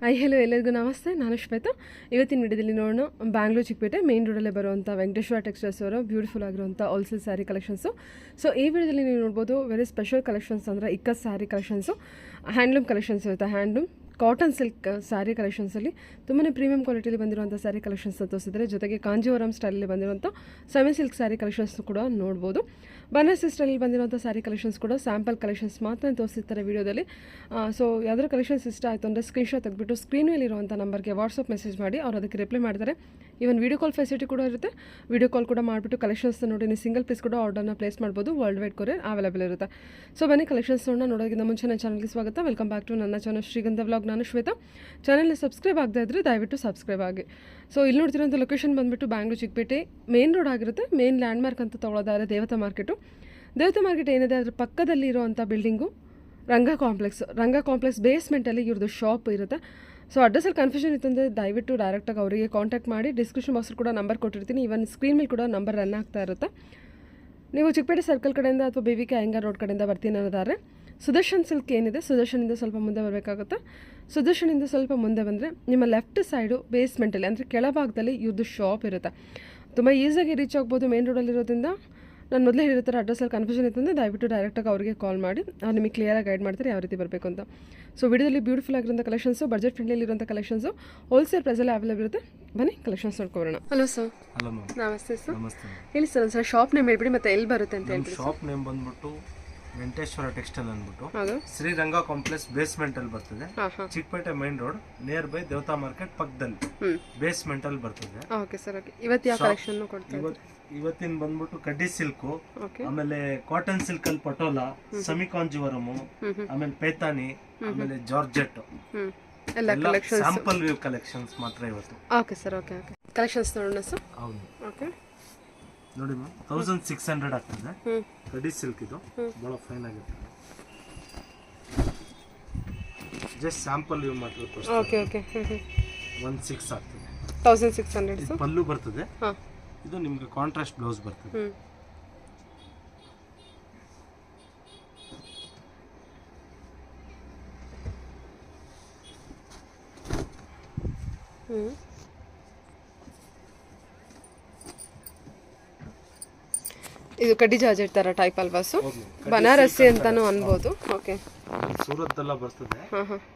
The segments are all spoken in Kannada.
ಹಲೋ ಎಲ್ಲರಿಗೂ ನಮಸ್ತೆ. ನಾನು ಶ್ವೇತಾ. ಇವತ್ತಿನ ವಿಡಿಯೋದಲ್ಲಿ ನೋಡೋಣ ಬ್ಯಾಂಗ್ಳೂರು ಚಿಕ್ಕಪೇಟೆ ಮೇನ್ ರೋಡಲ್ಲೇ ಬರುವಂಥ ವೆಂಕಟೇಶ್ವರ ಟೆಕ್ಸ್ಟೈಲ್ಸ್ ಅವರ ಬ್ಯೂಟಿಫುಲ್ ಆಗಿರುವಂಥ ಹೋಲ್ಸೇಲ್ ಸ್ಯಾರಿ ಕಲೆಕ್ಷನ್ಸು. ಸೊ ಈ ವಿಡಿಯೋದಲ್ಲಿ ನೀವು ನೋಡ್ಬೋದು ವೆರಿ ಸ್ಪೆಷಲ್ ಕಲೆಕ್ಷನ್ಸ್ ಅಂದರೆ ikat sari collections, handloom collections ಇರುತ್ತೆ. ಹ್ಯಾಂಡ್ಲೂಮ್ ಕಾಟನ್ ಸಿಲ್ಕ್ ಸ್ಯಾರಿ ಕಲೆಕ್ಷನ್ಸಲ್ಲಿ ತುಂಬಾ ಪ್ರೀಮಿಯಂ ಕ್ವಾಲಿಟಿಯಲ್ಲಿ ಬಂದಿರುವಂಥ ಸ್ಯಾರಿ ಕಲೆಕ್ಷನ್ಸ್ ತೋರಿಸಿದರೆ, ಜೊತೆಗೆ ಕಾಂಜೀವರಂ ಸ್ಟೈಲಲ್ಲಿ ಬಂದಿರುವಂಥ ಸೆಮಿ ಸಿಲ್ಕ್ ಸ್ಯಾರಿ ಕಲೆಕ್ಷನ್ಸ್ ಕೂಡ ನೋಡ್ಬೋದು. ಬನಾರಸಿ ಸ್ಟೈಲಲ್ಲಿ ಬಂದಿರುವಂಥ ಸ್ಯಾರಿ ಕಲೆಕ್ಷನ್ಸ್ ಕೂಡ ಸ್ಯಾಂಪಲ್ ಕಲೆಕ್ಷನ್ಸ್ ಮಾತ್ರ ತೋರಿಸಿರ್ತಾರೆ ವಿಡಿಯೋದಲ್ಲಿ. ಸೊ ಯಾವ್ದಾದ್ರು ಕಲೆಕ್ಷನ್ಸ್ ಇಷ್ಟ ಆಯಿತು ಅಂದರೆ ಸ್ಕ್ರೀನ್ಶಾಟ್ ತೆಗೆದುಬಿಟ್ಟು ಸ್ಕ್ರೀನ್ ಮೇಲೆ ಇರುವಂಥ ನಂಬರ್ಗೆ ವಾಟ್ಸಪ್ ಮೆಸೇಜ್ ಮಾಡಿ ಅವ್ರು ಅದಕ್ಕೆ ರಿಪ್ಲೈ ಮಾಡ್ತಾರೆ. ಈವನ್ ವೀಡಿಯೋ ಕಾಲ್ ಫೆಸಿಲಿಟಿ ಕೂಡ ಇರುತ್ತೆ. ವೀಡಿಯೋ ಕಾಲ್ ಕೂಡ ಮಾಡಿಬಿಟ್ಟು ಕಲೆಕ್ಷನ್ಸ್ ನೋಡಿ ನೀವು ಸಿಂಗಲ್ ಪೀಸ್ ಕೂಡ ಆರ್ಡರ್ನ ಪ್ಲೇಸ್ ಮಾಡ್ಬೋದು. ವರ್ಲ್ಡ್ ವೈಡ್ ಕೊರಿಯರ್ ಅವೈಲೇಬಲ್ ಇರುತ್ತೆ. ಸೊ ಬನ್ನಿ ಕಲೆಕ್ಷನ್ಸ್ ನೋಡೋದಕ್ಕಿಂತ ಮುಂಚೆ ನನ್ನ ಚಾನಲ್ಗೆ ಸ್ವಾಗತ. ವೆಲ್ಕಮ್ ಬ್ಯಾಕ್ ಟು ನನ್ನ ಚಾನಲ್ ಶ್ರೀಗಂಧ ವ್ಲಾಗ್. ನಾನು ಶ್ವೇತಾ. ಚಾನಲ್ನ ಸಬ್ಸ್ಕ್ರೈಬ್ ಆಗದೆ ಇದ್ದರೆ ದಯವಿಟ್ಟು ಸಬ್ಸ್ಕ್ರೈಬ್ ಆಗಿ. ಸೊ ಇಲ್ಲಿ ನೋಡ್ತಿರೋಂಥ ಲೊಕೇಶನ್ ಬಂದುಬಿಟ್ಟು ಬ್ಯಾಂಗ್ಳೂರು ಚಿಕ್ಕಪೇಟೆ ಮೇನ್ ರೋಡ್ ಆಗಿರುತ್ತೆ. ಮೇನ್ ಲ್ಯಾಂಡ್ ಮಾರ್ಕ್ ಅಂತ ತೊಗೊಳೋದಾದ್ರೆ ದೇವತಾ ಮಾರ್ಕೆಟು. ದೇವತಾ ಮಾರ್ಕೆಟ್ ಏನಿದೆ ಅದರ ಪಕ್ಕದಲ್ಲಿ ಇರುವಂಥ ಬಿಲ್ಡಿಂಗು ರಂಗ ಕಾಂಪ್ಲೆಕ್ಸ್ ಬೇಸ್ಮೆಂಟಲ್ಲಿ ಇವ್ರದ್ದು ಶಾಪ್ ಇರುತ್ತೆ. ಸೊ ಅಡ್ರೆಸ್ಸಲ್ಲಿ ಕನ್ಫ್ಯೂಷನ್ ಇತ್ತಂದರೆ ದಯವಿಟ್ಟು ಡೈರೆಕ್ಟಾಗಿ ಅವರಿಗೆ ಕಾಂಟ್ಯಾಕ್ಟ್ ಮಾಡಿ. ಡಿಸ್ಕ್ರಿಪ್ಷನ್ ಬಾಕ್ಸಲ್ಲಿ ಕೂಡ ನಂಬರ್ ಕೊಟ್ಟಿರ್ತೀನಿ. ಇವನ್ ಸ್ಕ್ರೀನ್ ಮೇಲೆ ಕೂಡ ನಂಬರ್ ರನ್ ಆಗ್ತಾ ಇರುತ್ತೆ. ನೀವು ಚಿಕ್ಕಪೇಟೆ ಸರ್ಕಲ್ ಕಡೆಯಿಂದ ಅಥವಾ BVK ಅಯ್ಯಂಗಾರ್ ರೋಡ್ ಕಡೆಯಿಂದ ಬರ್ತೀನಿ ಅನ್ನೋದಾದ್ರೆ ಸುದರ್ಶನ್ ಸಿಲ್ಕ್ ಏನಿದೆ, ಸುದರ್ಶನಿಂದ ಸ್ವಲ್ಪ ಮುಂದೆ ಬರಬೇಕಾಗುತ್ತೆ. ಸುದರ್ಶನಿಂದ ಸ್ವಲ್ಪ ಮುಂದೆ ಬಂದರೆ ನಿಮ್ಮ ಲೆಫ್ಟ್ ಸೈಡು ಬೇಸ್ಮೆಂಟಲ್ಲಿ ಅಂದರೆ ಕೆಳಭಾಗದಲ್ಲಿ ಇವ್ರದ್ದು ಶಾಪ್ ಇರುತ್ತೆ. ತುಂಬ ಈಸಿಯಾಗಿ ರೀಚ್ ಆಗ್ಬೋದು ಮೇನ್ ರೋಡಲ್ಲಿರೋದ್ರಿಂದ. ನಾನು ಮೊದಲೇ ಹೇಳಿರ್ತಾರೆ ಅಡ್ರೆಸ್ಸಲ್ಲಿ ಕನ್ಫ್ಯೂಷನ್ ಇತ್ತಂದರೆ ದಯವಿಟ್ಟು ಡೈರೆಕ್ಟಾಗಿ ಅವರಿಗೆ ಕಾಲ್ ಮಾಡಿ ಅವ್ರು ನಿಮಗೆ ಕ್ಲಿಯರಾಗಿ ಗೈಡ್ ಮಾಡ್ತಾರೆ ಯಾವ ರೀತಿ ಬರಬೇಕು ಅಂತ. ಸೊ ವಿಡಿಯೋದಲ್ಲಿ ಬ್ಯೂಟಿಫುಲ್ ಆಗಿರೋಂಥ ಕಲೆಕ್ಷನ್ಸು, ಬಜೆಟ್ ಫ್ರೆಂಡ್ಲಿರುವಂಥ ಕಲೆಕ್ಷನ್ಸು ಹೋಲ್ಸೇಲ್ ಪ್ರೈಸಲ್ಲಿ ಅವೈಲೇಬಲ್ ಇರುತ್ತೆ. ಬನ್ನಿ ಕಲೆಕ್ಷನ್ಸ್ ನೋಡ್ಕೊಬರೋಣ. Hello sir. Hello ma'am. ನಮಸ್ತೆ ಸರ್. ನಮಸ್ತೆ. ಹೇಳಿ ಸರ್ ಒಂದ್ಸಲ ಶಾಪ್ ನೇಮ್ ಹೇಳ್ಬಿಡಿ ಮತ್ತೆ ಎಲ್ಲಿ ಬರುತ್ತೆ ಅಂತ ಹೇಳ್ಬಿಡಿ. ಶಾಪ್ ನೇಮ್ ಬಂದ್ಬಿಟ್ಟು ವೆಂಕಟೇಶ್ವರ ಟೆಕ್ಸ್ಟೈಲ್ ಅಂದ್ಬಿಟ್ಟು ಶ್ರೀರಂಗ ಕಾಂಪ್ಲೆಕ್ಸ್ ಬೇಸ್ಮೆಂಟ್ ಅಲ್ಲಿ ಬರ್ತದೆ. Chikkapete main road near by Devata market ಪಕ್ಕದಲ್ಲಿ ಬೇಸ್ಮೆಂಟ್ ಅಲ್ಲಿ ಬರ್ತದೆ. Okay sir. ಓಕೆ, ಇವತ್ತು ಯಾವ ಕಲೆಕ್ಷನ್ ಕೊಡ್ತೀವಿ? ಇವತ್ತಿನ ಬಂದ್ಬಿಟ್ಟು ಕಡ್ಡಿ ಸಿಲ್ಕ್, ಆಮೇಲೆ ಕಾಟನ್ ಸಿಲ್ಕ್ ಅಲ್ಲಿ ಪಟೋಲಾ, ಸೆಮಿ ಕಾಂಜೀವರಮು, ಆಮೇಲೆ ಪೈತಾನಿ, ಆಮೇಲೆ ಜಾರ್ಜೆಟ್ ಎಲ್ಲ ಕಲೆಕ್ಷನ್ಸ್ ಸ್ಯಾಂಪಲ್ ವ್ಯೂ ಕಲೆಕ್ಷನ್ಸ್ ಮಾತ್ರ ಇವತ್ತು. Okay sir. Okay okay, collections ನೋಡೋಣ ಸರ್. ಹೌದು. ಓಕೆ ನೋಡಿ ಮ್ಯಾಮ್, 1600 ಆಗ್ತದೆ. ಕಡ್ಡಿ ಸಿಲ್ಕ್ ಇದು ಬಹಳ ಫೈನ್ ಆಗಿರ್ತದೆ. ಜಸ್ಟ್ ಸ್ಯಾಂಪಲ್ ವ್ಯೂ ಮಾತ್ರ ತೋರಿಸ್ತೀನಿ. Okay okay. 16 ಆಗ್ತದೆ. 1600 ಸರ್. ಪಲ್ಲು ಬರ್ತದೆ. ಇದು ನಿಮಗೆ ಕಾಂಟ್ರಾಸ್ಟ್ ಬ್ಲೌಸ್ ಬರ್ತದೆ. ಇದು ಕಡ್ಡಿ ಜಾರ್ಜೆಟ್ ತರ ಟೈಪ್ ಅಲ್ವಾ ಸರ್? ಬನಾರಸಿ ಅಂತಾನು ಅನ್ಬೋದು. ಓಕೆ, ಸೂರತ್ ಎಲ್ಲ ಬರ್ತದೆ.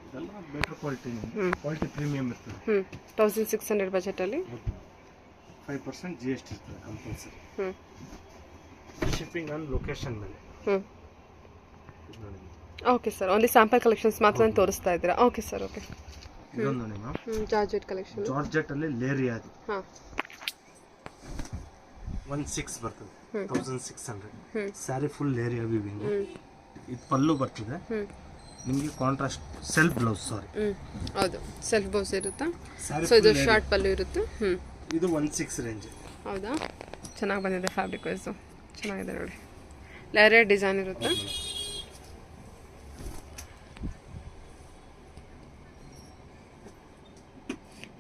ಇದೆಲ್ಲ ಬೆಟರ್ ಕ್ವಾಲಿಟಿ ಪ್ರೀಮಿಯಂ ಇರ್ತದೆ. 1600 ಬಜೆಟ್ ಅಲ್ಲಿ 5% GST ಇರ್ತದೆ ಕಂಪಲ್ಸರಿ. ಶಿಪ್ಪಿಂಗ್ ಆನ್ ಲೊಕೇಶನ್ ಮೇಲೆ. Okay sir. Only sample collections ಮಾತ್ರ ತೋರಿಸ್ತಾ ಇದ್ದೀರಾ? Okay sir. ಓಕೆ, ಇದೊಂದು ನೋಡಿ ಮ್ಯಾಮ್, ಜಾರ್ಜೆಟ್ ಕಲೆಕ್ಷನ್. ಜಾರ್ಜೆಟ್ ಅಲ್ಲಿ ಲೇರಿಯಾದಿ 16 ಬರ್ತದೆ. 1600 ಸ್ಯಾರಿ ಫುಲ್ ಲೇರಿಯಾ ವಿವಿಂಗ್. ಇದು ಪಲ್ಲು ಬರ್ತದೆ ನಿಮಗೆ. Contrast self blouse. ಸಾರಿ, ಹೌದು, ಸೆಲ್ಫ್ ಬ್ಲೌಸ್ ಇರುತ್ತೆ. ಸೊ ಇದು ಶಾರ್ಟ್ ಪಲ್ಲು ಇರುತ್ತೆ. ಇದು 16 ರೇಂಜ್. ಹೌದಾ, ಚೆನ್ನಾಗಿ ಬಂದಿದೆ ಫ್ಯಾಬ್ರಿಕ್ ವೈಸು, ಚೆನ್ನಾಗಿದೆ ನೋಡಿ. ಲೇಯರ್ ಡಿಸೈನ್ ಇರುತ್ತೆ.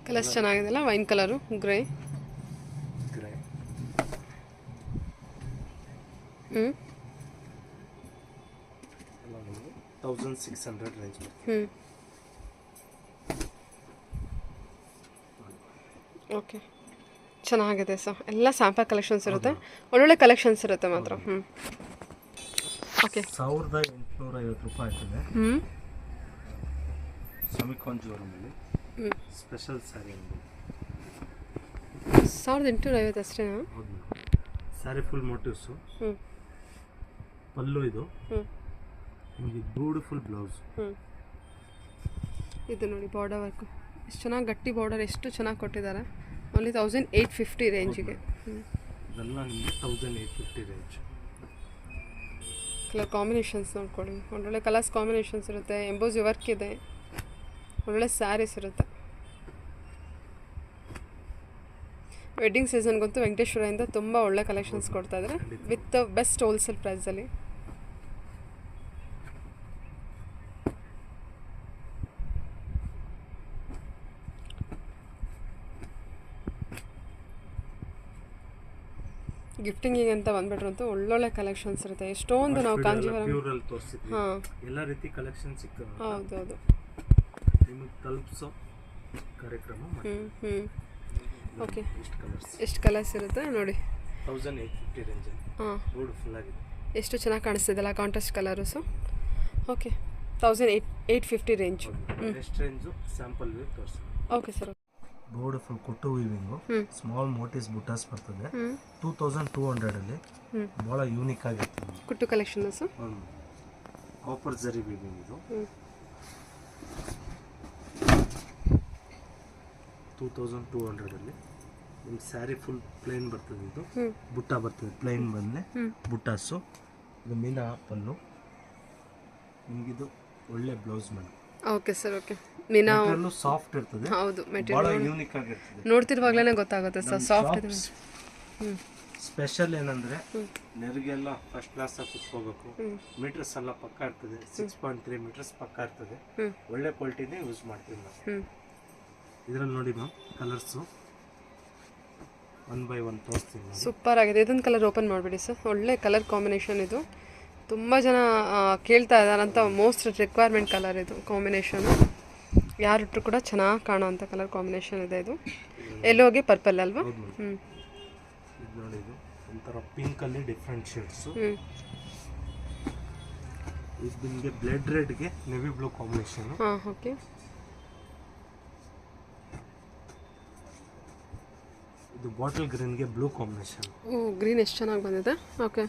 ಕಲರ್ಸ್ ಚೆನ್ನಾಗಿದೆಲ್ಲ, wine colour, grey. 1600 range. Okay, ಚೆನ್ನಾಗಿದೆ ಸರ್. ಎಲ್ಲ ಸ್ಯಾಂಪಲ್ ಕಲೆಕ್ಷನ್ಸ್ ಇರುತ್ತೆ, ಒಳ್ಳೊಳ್ಳೆ ಕಲೆಕ್ಷನ್ಸ್ ಇರುತ್ತೆ ಮಾತ್ರ. ಓಕೆ, 1850 ರೂಪಾಯಿ ಆಗ್ತದೆ. ಸೆಮಿ ಕಾಂಜೀವರಮಲ್ಲಿ ಸ್ಪೆಷಲ್ ಸ್ಯಾರಿ ಅಂದ್ಬಿಟ್ಟು 1850 ಅಷ್ಟೇನಾ? ಹೌದು. ಸ್ಯಾರಿ ಫುಲ್ ಮೋಟಿವ್ಸು, ಪಲ್ಲು ಇದು ನಿಮಗೆ ಬ್ಯೂಟಿಫುಲ್ ಬ್ಲೌಸ್. ಇದು ನೋಡಿ ಬಾರ್ಡರ್ ವರ್ಕು ಎಷ್ಟು ಚೆನ್ನಾಗಿ, ಗಟ್ಟಿ ಬಾರ್ಡರ್ ಎಷ್ಟು ಚೆನ್ನಾಗಿ ಕೊಟ್ಟಿದ್ದಾರೆ. ಓನ್ಲಿ 1850 ರೇಂಜಿಗೆ. ಇದೆಲ್ಲ ನಿಮಗೆ 1850 ರೇಂಜ್. ಕಲರ್ ಕಾಂಬಿನೇಷನ್ಸ್ ನೋಡ್ಕೊಳ್ಳಿ, ಒಳ್ಳೊಳ್ಳೆ ಕಲರ್ಸ್ ಕಾಂಬಿನೇಷನ್ಸ್ ಇರುತ್ತೆ. ಎಂಬೋಸಿ ವರ್ಕ್ ಇದೆ, ಒಳ್ಳೆ ಸ್ಯಾರೀಸ್ ಇರುತ್ತೆ. ವೆಡ್ಡಿಂಗ್ ಸೀಸನ್ಗಂತೂ ವೆಂಕಟೇಶ್ವರದಿಂದ ತುಂಬ ಒಳ್ಳೆ ಕಲೆಕ್ಷನ್ಸ್ ಕೊಡ್ತಾ ಇದ್ದಾರೆ ವಿತ್ ಬೆಸ್ಟ್ ಹೋಲ್ಸೇಲ್ ಪ್ರೈಸಲ್ಲಿ. ಗಿಫ್ಟಿಂಗಿಗೆ ಅಂತ ಬಂದ್ಬಿಟ್ರು ಅಂತೂ ಒಳ್ಳೊಳ್ಳೆ ಕಲೆಕ್ಷನ್ಸ್ ಇರುತ್ತೆ. ಎಷ್ಟೊಂದು ನಾವು ಕಾಂಜೀವರಂ ಎಲ್ಲ ರೀತಿ ಕಲೆಕ್ಷನ್ ಸಿಗ್ತದೆ. ಹೌದೌದು. ನಿಮಗೆ ತಲುಪಿಸೋ ಕಾರ್ಯಕ್ರಮ ಓಕೆ. ಇಷ್ಟು ಕಲರ್ಸ್, ಎಷ್ಟು ಕಲರ್ಸ್ ಇರುತ್ತೆ ನೋಡಿ. 1850 ರೇಂಜಲ್ಲಿ ಹಾಂ, ಬ್ಯೂಟಿಫುಲ್ ಆಗಿದೆ. ಎಷ್ಟು ಚೆನ್ನಾಗಿ ಕಾಣಿಸ್ತಿದೆಲ್ಲ ಕಾಂಟ್ರಾಸ್ಟ್ ಕಲರ್ಸು. Okay, 1850 range. ಎಷ್ಟು ರೇಂಜು ಸ್ಯಾಂಪಲ್ ವ್ಯೂ ತೋರಿಸಿ. Okay sir. ಬ್ಯೂಟಿಫುಲ್ ಕುಟ್ಟು ವೀವಿಂಗು, ಸ್ಮಾಲ್ ಮೋಟಿಸ್ ಬುಟಾಸ್ ಬರ್ತದೆ. 2200 ಭಾಳ ಯೂನಿಕ್ ಆಗಿರ್ತದೆ ಕುಟ್ಟು ಕಲೆಕ್ಷನ್ಸು. ಕಾಪರ್ ಜರಿ ವೀವಿಂಗ್ ಇದು. 2200 ನಿಮ್ಮ ಸ್ಯಾರಿ ಫುಲ್ ಪ್ಲೇನ್ ಬರ್ತದೆ. ಇದು ಬುಟ್ಟ ಬರ್ತದೆ, ಪ್ಲೇನ್ ಬಂದರೆ ಬುಟ್ಟಾಸು. ಇದು ಮೀನಾ ಪಲ್ಲು. ನಿಮಗಿದು ಒಳ್ಳೆ ಬ್ಲೌಸ್ ಮೇಲೆ. Okay sir. ಓಕೆ, ಮೀನಾ ಸಾಫ್ಟ್ ಇರ್ತದೆ. ಹೌದು, ಭಾಳ ಮೆಟೀರಿಯಲ್ ಯೂನಿಕ್ ಆಗಿರ್ತದೆ. ನೋಡ್ತಿರುವಾಗಲೇ ಗೊತ್ತಾಗುತ್ತೆ ಸರ್, ಸಾಫ್ಟ್ ಇದೆ. ಸ್ಪೆಷಲ್ ಏನಂದ್ರೆ ನೆರಿಗೆಲ್ಲ ಫಸ್ಟ್ ಕ್ಲಾಸ್ ಆಗಿ ಕುತ್ಕೋಬೇಕು. ಮೀಟರ್ಸ್ ಎಲ್ಲ ಪಕ್ಕ ಇರ್ತದೆ. 6.3 ಮೀಟರ್ಸ್ ಪಕ್ಕ ಇರ್ತದೆ. ಒಳ್ಳೆ ಕ್ವಾಲಿಟಿನೇ ಯೂಸ್ ಮಾಡ್ತೀವಿ ನಾವು. ಇದರಲ್ಲಿ ನೋಡಿ ಮ್ಯಾಮ್ ಕಲರ್ಸು 1 by 1 ತೋರಿಸ್ತೀನಿ. ಸೂಪರ್ ಆಗಿದೆ. ಇದೊಂದು ಕಲರ್ ಓಪನ್ ಮಾಡಿಬಿಡಿ ಸರ್. ಒಳ್ಳೆ ಕಲರ್ ಕಾಂಬಿನೇಷನ್ ಇದು. ತುಂಬ ಜನ ಕೇಳ್ತಾ ಇದ್ದಾರಂತ ಮೋಸ್ಟ್ ರಿಕ್ವೈರ್ಮೆಂಟ್ ಕಲರ್ ಇದು ಕಾಂಬಿನೇಷನ್. ಯಾರಿಟ್ರು ಕೂಡ ಚೆನ್ನಾಗಿ ಕಾಣೋವಂಥ ಕಲರ್ ಕಾಂಬಿನೇಷನ್ ಇದೆ ಇದು. ಎಲ್ಲೋಗೆ ಪರ್ಪಲ್ ಅಲ್ವಾ? ಇದು ನೋಡಿ, ಇದು ಒಂಥರ ಪಿಂಕಲ್ಲಿ ಡಿಫ್ರೆಂಟ್ ಶೇಡ್ಸು. ಇದು ನಿಮಗೆ ಬ್ಲಡ್ ರೆಡ್ಗೆ ನೆವಿ ಬ್ಲೂ ಕಾಂಬಿನೇಷನ್. ಓಕೆ. ಇದು ಬಾಟಲ್ ಗ್ರೀನ್ಗೆ ಬ್ಲೂ ಕಾಂಬಿನೇಷನ್. ಗ್ರೀನ್ ಎಷ್ಟು ಚೆನ್ನಾಗಿ ಬಂದಿದೆ. ಓಕೆ,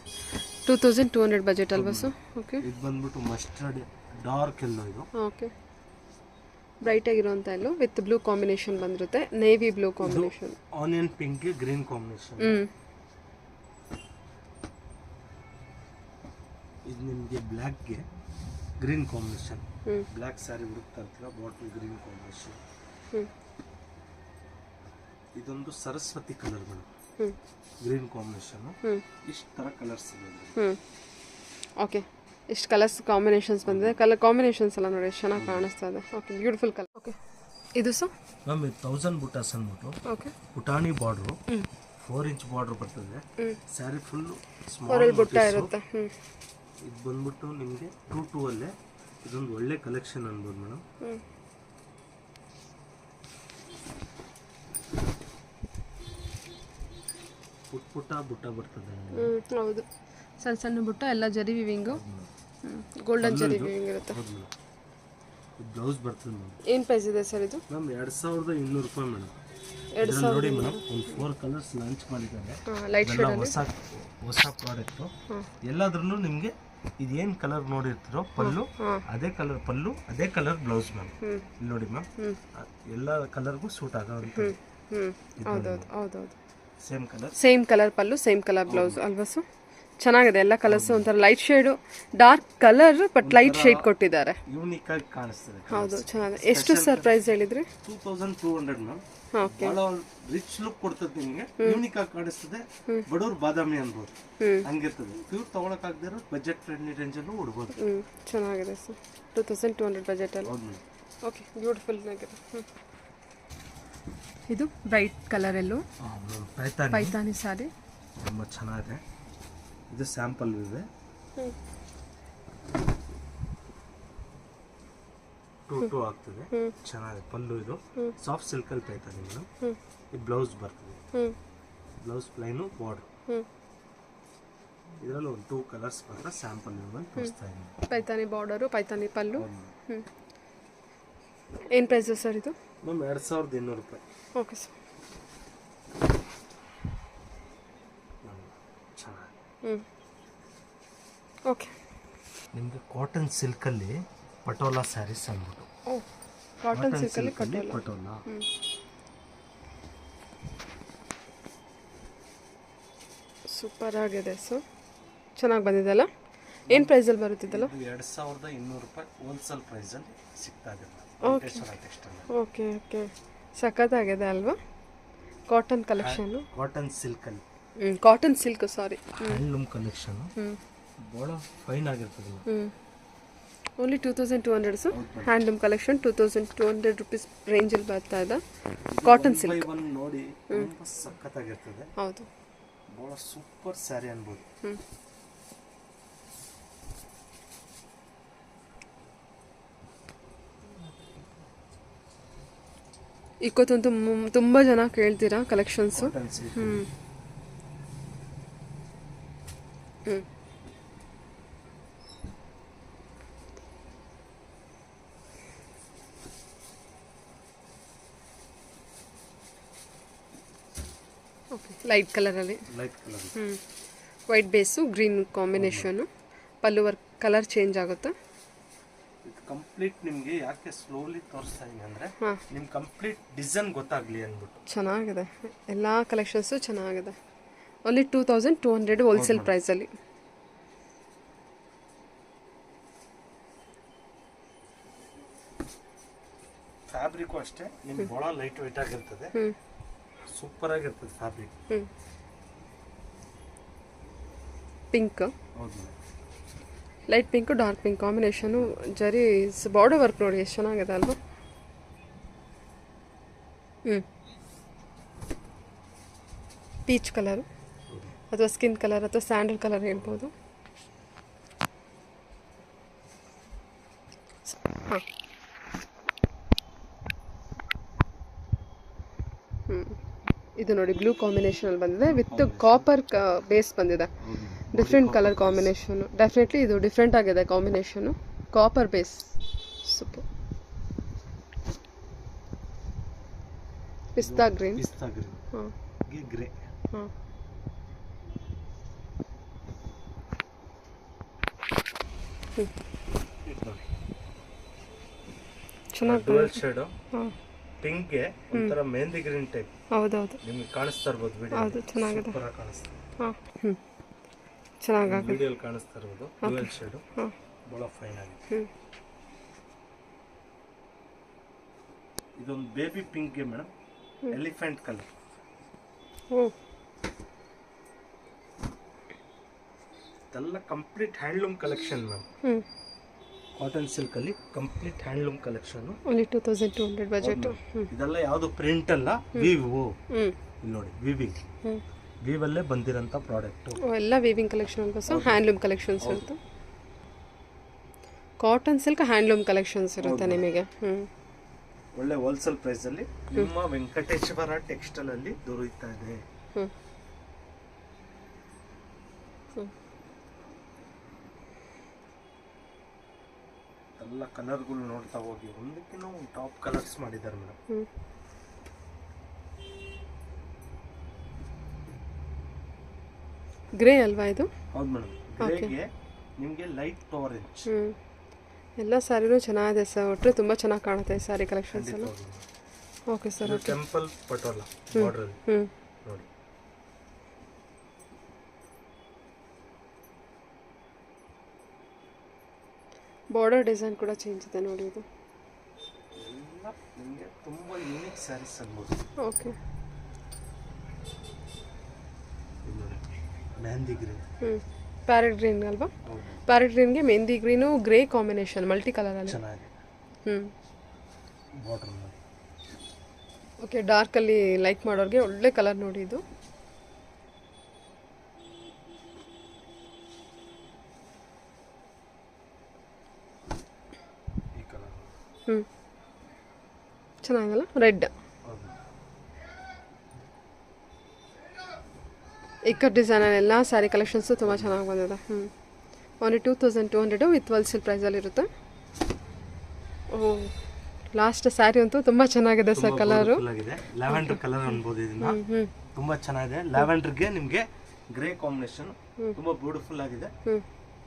2200 ಬಜೆಟ್ ಅಲ್ವಾ ಸರ್? ಓಕೆ. ಇದು ಬಂದ್ಬಿಟ್ಟು ಮಸ್ಟರ್ಡ್ ಡಾರ್ಕ್ ಎಲ್ಲೋ ಇದು. ಓಕೆ, ಬ್ರೈಟ್ ಆಗಿರುವಂಥ ಎಲ್ಲೋ ವಿತ್ ಬ್ಲೂ ಕಾಂಬಿನೇಷನ್ ಬಂದಿರುತ್ತೆ. Navy blue combination. ಆನಿಯನ್ ಪಿಂಕ್ಗೆ ಗ್ರೀನ್ ಕಾಂಬಿನೇಷನ್. ಇದು ನಿಮಗೆ ಬ್ಲ್ಯಾಕ್ಗೆ ಗ್ರೀನ್ ಕಾಂಬಿನೇಷನ್. ಬ್ಲ್ಯಾಕ್ ಸ್ಯಾರಿ ಹುಡುಕ್ತಾ ಇರ್ತೀರ, ಬಾಟಲ್ ಗ್ರೀನ್ ಕಾಂಬಿನೇಷನ್. ಇದೊಂದು ಸರಸ್ವತಿ ಕಲರ್ಗಳು, ಗ್ರೀನ್ ಕಾಂಬಿನೇಷನ್. ಇಷ್ಟು ಥರ ಕಲರ್ಸ್ ಇದೆ. ಓಕೆ, ಇಷ್ಟು ಕಲರ್ಸ್ ಕಾಂಬಿನೇಷನ್ಸ್ ಬಂದಿದೆ. ಕಲರ್ ಕಾಂಬಿನೇಷನ್ಸ್ ಎಲ್ಲ ನೋಡಿ ಎಷ್ಟು ಚೆನ್ನಾಗಿ ಕಾಣಿಸ್ತಾ ಇದೆ. Okay, beautiful colour. ಓಕೆ, ಇದು ಸರ್ ಮ್ಯಾಮ್ ಇದು 1000 ಬುಟಾಸ್ ಅಂದ್ಬಿಟ್ಟು. ಓಕೆ, ಪುಟಾಣಿ ಬಾರ್ಡ್ರು 4 ಇಂಚ್ ಬಾರ್ಡ್ರ್ ಬರ್ತದೆ. ಸ್ಯಾರಿ ಫುಲ್ ಸ್ಮಾಲ್ ಹೊರಲ್ ಬುಟ್ಟ ಇರುತ್ತೆ. ಇದು ಬಂದ್ಬಿಟ್ಟು ನಿಮಗೆ 2 ಅಲ್ಲೇ ಇದೊಂದು ಒಳ್ಳೆ ಕಲೆಕ್ಷನ್ ಅನ್ಬೋದು ಮೇಡಮ್. ಪುಟ್ಟ ಬುಟ್ಟ ಬರ್ತದೆ. ಹೌದು, ಸಣ್ಣ ಸಣ್ಣ ಬುಟ್ಟ ಎಲ್ಲ ಜರಿ ವಿವಿಂಗು, ಗೋಲ್ಡನ್ ಜರಿ ವಿವಿಂಗ್ ಇರುತ್ತೆ. ಬ್ಲೌಸ್ ಬರ್ತದೆ ಮೇಡಮ್. ಏನು ಪ್ರೈಸ್ ಇದೆ ಸರ್ ಇದು? ಮ್ಯಾಮ್ 2200 ರೂಪಾಯಿ ಮೇಡಮ್. ನೋಡಿ ಮೇಡಮ್, ಒಂದು 4 ಕಲರ್ಸ್ ಲಾಂಚ್ ಮಾಡಿದ್ದಾರೆ. ಲೈಟ್ ಶೇಡ್ ಹೊಸ ಪ್ರಾಡಕ್ಟು. ಎಲ್ಲಾದ್ರೂ ನಿಮಗೆ ಇದೇನು ಕಲರ್ ನೋಡಿರ್ತೀರೋ ಪಲ್ಲು ಅದೇ ಕಲರ್ ಪಲ್ಲು, ಅದೇ ಕಲರ್ ಬ್ಲೌಸ್ ಮ್ಯಾಮ್. ಇಲ್ಲಿ ನೋಡಿ ಮ್ಯಾಮ್, ಎಲ್ಲ ಕಲರ್ಗೂ ಸೂಟ್ ಆಗೋವಂಥ. ಹೌದೌದು ಹೌದೌದು, ಸೇಮ್ ಕಲರ್ ಪಲ್ಲು, ಸೇಮ್ ಕಲರ್ ಬ್ಲೌಸ್ ಅಲ್ವಾ ಸರ್? ಚೆನ್ನಾಗಿದೆ. ಎಲ್ಲ ಕಲರ್ಸ್ ಒಂಥರ light shade, dark colour but light shade ಕೊಟ್ಟಿದ್ದಾರೆ. ಯೂನಿಕ್ ಆಗಿ ಕಾಣಿಸ್ತದೆ. ಹೌದು, ಚೆನ್ನಾಗಿದೆ. ಎಷ್ಟು ಸರ್ ಪ್ರೈಸ್ ಹೇಳಿದ್ರಿ? 2200 ಮ್ಯಾಮ್. ಓಕೆ, ಬಹಳ ರಿಚ್ ಲುಕ್ ಕೊಡ್ತದೆ ನಿಮಗೆ, ಯೂನಿಕ್ ಆಗಿ ಕಾಣಿಸ್ತದೆ. ಬಡವ್ರು ಬಾದಾಮಿ ಅನ್ಬೋದು, ಹಂಗಿರ್ತದೆ. ಪ್ಯೂರ್ ತಗೊಳಕ್ ಆಗದೆ ಇರೋ ಬಜೆಟ್ ಫ್ರೆಂಡ್ಲಿ ರೇಂಜ್ ಅಲ್ಲೂ ಉಡ್ಬೋದು. ಚೆನ್ನಾಗಿದೆ ಸರ್, 2200 ಬಜೆಟ್ ಅಲ್ಲಿ. ಓಕೆ, ಬ್ಯೂಟಿಫುಲ್ ಆಗಿದೆ. ಇದು ಬ್ರೈಟ್ ಕಲರ್ ಎಲ್ಲೋ ಪೈತಾನಿ ಸಾರಿ, ತುಂಬ ಚೆನ್ನಾಗಿದೆ. ಇದು ಸ್ಯಾಂಪಲ್ ಇದೆ. 2 ಆಗ್ತದೆ. ಚೆನ್ನಾಗಿದೆ ಪಲ್ಲು. ಇದು ಸಾಫ್ಟ್ ಸಿಲ್ಕಲ್ಲಿ ಪೈತಾನಿ ಮೇಡಮ್. ಇದು ಬ್ಲೌಸ್ ಬರ್ತದೆ. Blouse plain border. ಇದರಲ್ಲಿ ಒಂದು 2 ಕಲರ್ಸ್ ಮಾತ್ರ ಸ್ಯಾಂಪಲ್ ತೋರಿಸ್ತಾ ಇದ್ದೀನಿ. ಪೈತಾನಿ ಬಾರ್ಡರು, ಪೈತಾನಿ ಪಲ್ಲು. ಏನು ಪ್ರೈಸು ಸರ್ ಇದು? ಮ್ಯಾಮ್ 2200 ರೂಪಾಯಿ. Okay sir. ಚೆನ್ನಾಗಿ. ಓಕೆ, ನಿಮಗೆ ಕಾಟನ್ ಸಿಲ್ಕಲ್ಲಿ ಪಟೋಲಾ ಸ್ಯಾರೀಸ್ ಅಂದ್ಬಿಟ್ಟು. ಕಾಟನ್ ಸಿಲ್ಕಲ್ಲಿ ಪಟೋಲಾ. ಸೂಪರ್ ಆಗಿದೆ ಸರ್, ಚೆನ್ನಾಗಿ ಬಂದಿದೆಲ್ಲ. ಏನು ಪ್ರೈಸಲ್ಲಿ ಬರುತ್ತಿದ್ದಲ್ಲ? 2200 ರೂಪಾಯಿ ಹೋಲ್ಸೇಲ್ ಪ್ರೈಸಲ್ಲಿ ಸಿಗ್ತಾ ಇದೆ. ಓಕೆ ಓಕೆ ಓಕೆ, ಸಖತ್ತಾಗಿದೆ ಅಲ್ವಾ? ಕಾಟನ್ ಕಲೆಕ್ಷನ್, ಕಾಟನ್ ಸಿಲ್ಕಲ್ಲಿ, cotton silk sari, handloom collection. ಭಾಳ ಫೈನ್ ಆಗಿರ್ತದೆ. Only 2200 sir. Handloom collection 2200 rupees ರೇಂಜಲ್ಲಿ ಬರ್ತಾ ಇದೆ. ಕಾಟನ್ ಸಿಲ್ಕ್ ನೋಡಿ, ಸಖತ್ತಾಗಿರ್ತದೆ. ಹೌದು, ಭಾಳ ಸೂಪರ್ ಸ್ಯಾರಿ ಅನ್ಬೋದು. ಇಕ್ಕೋತಂತೂ ತುಂಬ ಜನ ಕೇಳ್ತೀರಾ ಕಲೆಕ್ಷನ್ಸು. ಕಾಟನ್ ಸಿಲ್ಕ್ ಹ್ಞೂ ಹ್ಞೂ ಓಕೆ ಲೈಟ್ ಕಲರಲ್ಲಿ. Light colour. ಹ್ಞೂ ವೈಟ್ ಬೇಸು ಗ್ರೀನ್ ಕಾಂಬಿನೇಷನು. ಪಲ್ಲು ವರ್ಕ್ ಕಲರ್ ಚೇಂಜ್ ಆಗುತ್ತೆ. ಇದು ಕಂಪ್ಲೀಟ್ ನಿಮಗೆ ಯಾಕೆ ಸ್ಲೋಲಿ ತೋರಿಸ್ತಾ ಇದೀನಿ ಅಂದರೆ ಹಾಂ ನಿಮ್ಗೆ ಕಂಪ್ಲೀಟ್ ಡಿಸೈನ್ ಗೊತ್ತಾಗಲಿ ಅಂದ್ಬಿಟ್ಟು. ಚೆನ್ನಾಗಿದೆ, ಎಲ್ಲ ಕಲೆಕ್ಷನ್ಸು ಚೆನ್ನಾಗಿದೆ. ಓನ್ಲಿ 2200 ಹೋಲ್ಸೇಲ್ ಪ್ರೈಸಲ್ಲಿ. ಫ್ಯಾಬ್ರಿಕ್ಕು ಅಷ್ಟೇ ನಿಮ್ಗೆ ಭಾಳ ಲೈಟ್ ವೆಯ್ಟ್ ಆಗಿರ್ತದೆ. ಹ್ಞೂ ಸೂಪರ್ ಆಗಿರ್ತದೆ ಫ್ಯಾಬ್ರಿಕ್. ಹ್ಞೂ ಪಿಂಕ್, ಹೌದು light pink dark pink combination. Zari border work ನೋಡಿ ಎಷ್ಟು ಚೆನ್ನಾಗಿದೆ ಅಲ್ವಾ. ಹ್ಞೂ ಪೀಚ್ ಕಲರು ಅಥವಾ ಸ್ಕಿನ್ ಕಲರ್ ಅಥವಾ ಸ್ಯಾಂಡಲ್ ಕಲರ್ ಹೇಳ್ಬೋದು. ಹಾಂ ಇದು ನೋಡಿ ಬ್ಲೂ ಕಾಂಬಿನೇಷನಲ್ಲಿ ಬಂದಿದೆ ವಿತ್ ಕಾಪರ್ ಬೇಸ್ ಬಂದಿದೆ. Different colour combination. ಡೆಫಿನೆಟ್ಲಿ ಇದು ಡಿಫ್ರೆಂಟ್ ಆಗಿದೆ combination. Copper base super. Pista green. Pista green. ಹಾಂ ಗ್ರೇ. ಹಾಂ ಚೆನ್ನಾಗಿ ಡುವೆಲ್ ಶೇಡು. ಹಾಂ ಪಿಂಕ್ಗೆ ಒಂಥರ ಮೆಹಂದಿ ಗ್ರೀನ್ ಟೈಪ್ ಹೌದೌದು ನಿಮಗೆ ಕಾಣಿಸ್ತಾ ಇರ್ಬೋದು ವಿಡಿಯೋ. ಹೌದು ಚೆನ್ನಾಗಿದೆ. ಸೂಪರ್ ಆಗಿ ಕಾಣಿಸ್ತಾ ಹಾಂ ಹ್ಞೂ ಚೆನ್ನಾಗಿದೆ. ವಿಡಿಯೋಲಿ ಕಾಣಿಸ್ತಾ ಇರ್ಬೋದು ಡುವೆಲ್ ಶೇಡು. ಹಾಂ ಭಾಳ ಫೈನ್ ಆಗಿದೆ. ಹ್ಞೂ ಇದೊಂದು ಬೇಬಿ ಪಿಂಕ್ಗೆ ಮೇಡಮ್ ಎಲಿಫೆಂಟ್ ಕಲರ್. ಓ ಇದೆಲ್ಲ ಕಂಪ್ಲೀಟ್ ಹ್ಯಾಂಡ್ಲೂಮ್ ಕಲೆಕ್ಷನ್ ಮ್ಯಾಮ್. ಹ್ಞೂ ಕಾಟನ್ ಸಿಲ್ಕ್ ಅಲ್ಲಿ complete handloom collection. Only 2200 budget. ಹ್ಞೂ ಇದೆಲ್ಲ ಯಾವುದು ಪ್ರಿಂಟ್ ಅಲ್ಲ, ವೀವ್. ಹ್ಞೂ ಇಲ್ಲಿ ನೋಡಿ ವಿವಿಂಗ್. ಹ್ಞೂ ವೀವ್ ಅಲ್ಲೇ ಬಂದಿರೋಂಥ ಪ್ರಾಡಕ್ಟ್. ಎಲ್ಲ ವೀವಿಂಗ್ ಕಲೆಕ್ಷನ್ ಅಲ್ವಾ ಸರ್? ಹ್ಯಾಂಡ್ಲೂಮ್ ಕಲೆಕ್ಷನ್ಸ್ ಇರುತ್ತೆ. ಕಾಟನ್ ಸಿಲ್ಕ್ ಹ್ಯಾಂಡ್ಲೂಮ್ ಕಲೆಕ್ಷನ್ಸ್ ಇರುತ್ತೆ ನಿಮಗೆ. ಹ್ಞೂ ಒಳ್ಳೆ ಹೋಲ್ಸೇಲ್ ಪ್ರೈಸ್ ಅಲ್ಲಿ ನಿಮ್ಮ ವೆಂಕಟೇಶ್ವರ ಟೆಕ್ಸ್ಟೈಲ್ ಅಲ್ಲಿ ದೊರೆಯುತ್ತಾ ಇದೆ. ಹ್ಞೂ ಹ್ಞೂ ಎಲ್ಲ ಕಲರ್ಗಳು ನೋಡ್ತಾ ಹೋಗಿ ಒಂದಕ್ಕಿಂತ ಒಂದು ಟಾಪ್ ಕಲರ್ಸ್ ಮಾಡಿದ್ದಾರೆ ಮೇಡಮ್. ಹ್ಞೂ ಗ್ರೇ ಅಲ್ವಾ ಇದು? ಹೌದು ಮೇಡಮ್. ಗ್ರೇಗೆ ನಿಮಗೆ ಲೈಟ್ ಆರೆಂಜ್. ಹ್ಞೂ ಎಲ್ಲ ಸ್ಯಾರಿನೂ ಚೆನ್ನಾಗಿದೆ ಸರ್. ಒಟ್ಟರೆ ತುಂಬ ಚೆನ್ನಾಗಿ ಕಾಣುತ್ತೆ ಸ್ಯಾರಿ ಕಲೆಕ್ಷನ್ಸ್ ಎಲ್ಲ. Okay sir. Okay temple patola border ಹ್ಞೂ ನೋಡಿ. ಬಾರ್ಡರ್ ಡಿಸೈನ್ ಕೂಡ ಚೇಂಜ್ ಇದೆ ನೋಡಿ ಇದು. ಎಲ್ಲ ನಿಮಗೆ ತುಂಬ ಯೂನಿಕ್ ಸ್ಯಾರೀಸ್ ಅನ್ಬೋದು. ಓಕೆ ಇದು ನೋಡಿ ಮೆಹಂದಿ ಗ್ರೀನ್. ಹ್ಞೂ ಪ್ಯಾರೆಟ್ ಗ್ರೀನ್ ಅಲ್ವಾ? ಹೌದು ಪ್ಯಾರೆಟ್ ಗ್ರೀನ್ಗೆ mehndi green grey combination multi ಕಲರಲ್ಲಿ. ಚೆನ್ನಾಗಿದೆ. ಹ್ಞೂ ಬಾರ್ಡರ್ ನೋಡಿ. ಓಕೆ ಡಾರ್ಕಲ್ಲಿ ಲೈಕ್ ಮಾಡೋರಿಗೆ ಒಳ್ಳೆ ಕಲರ್ ನೋಡಿ ಇದು. ಈ ಕಲರ್. ಹ್ಞೂ ಚೆನ್ನಾಗಲ್ಲ ರೆಡ್. ಹೌದು ಇಕ್ಕಟ್ ಡಿಸೈನಲ್ಲಿ ಎಲ್ಲ ಸ್ಯಾರಿ ಕಲೆಕ್ಷನ್ಸು ತುಂಬ ಚೆನ್ನಾಗಿ ಬಂದಿದೆ. ಹ್ಞೂ ಓನ್ಲಿ 2200 ವಿತ್ ಹೋಲ್ಸೇಲ್ ಪ್ರೈಸಲ್ಲಿರುತ್ತೆ. ಓ ಲಾಸ್ಟ್ ಸ್ಯಾರಿ ಅಂತೂ ತುಂಬ ಚೆನ್ನಾಗಿದೆ ಸರ್ ಕಲರು. ಲ್ಯಾವೆಂಡರ್ ಕಲರ್ ಅನ್ಬೋದು ಇದನ್ನ. ಹ್ಞೂ ತುಂಬಾ ಚೆನ್ನಾಗಿದೆ. ಲ್ಯಾವೆಂಡರ್ಗೆ ನಿಮಗೆ ಗ್ರೇ ಕಾಂಬಿನೇಷನ್ ತುಂಬಾ ಬ್ಯೂಟಿಫುಲ್ ಆಗಿದೆ. ಹ್ಞೂ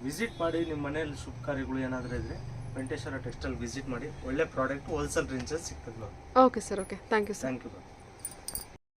ವಿಸಿಟ್ ಮಾಡಿ. ನಿಮ್ಮ ಮನೆಯಲ್ಲಿ ಶುಭ ಕಾರ್ಯಗಳು ಏನಾದರೂ ಇದ್ರೆ ವೆಂಕಟೇಶ್ವರ ಟೆಕ್ಸ್ಟೈಲ್ ವಿಸಿಟ್ ಮಾಡಿ. ಒಳ್ಳೆ ಪ್ರಾಡಕ್ಟ್ ಹೋಲ್ಸೇಲ್ ರೇಂಜಲ್ಲಿ ಸಿಗ್ತದೆ ನೋಡಿ. Okay sir. Okay thank you sir. Thank you.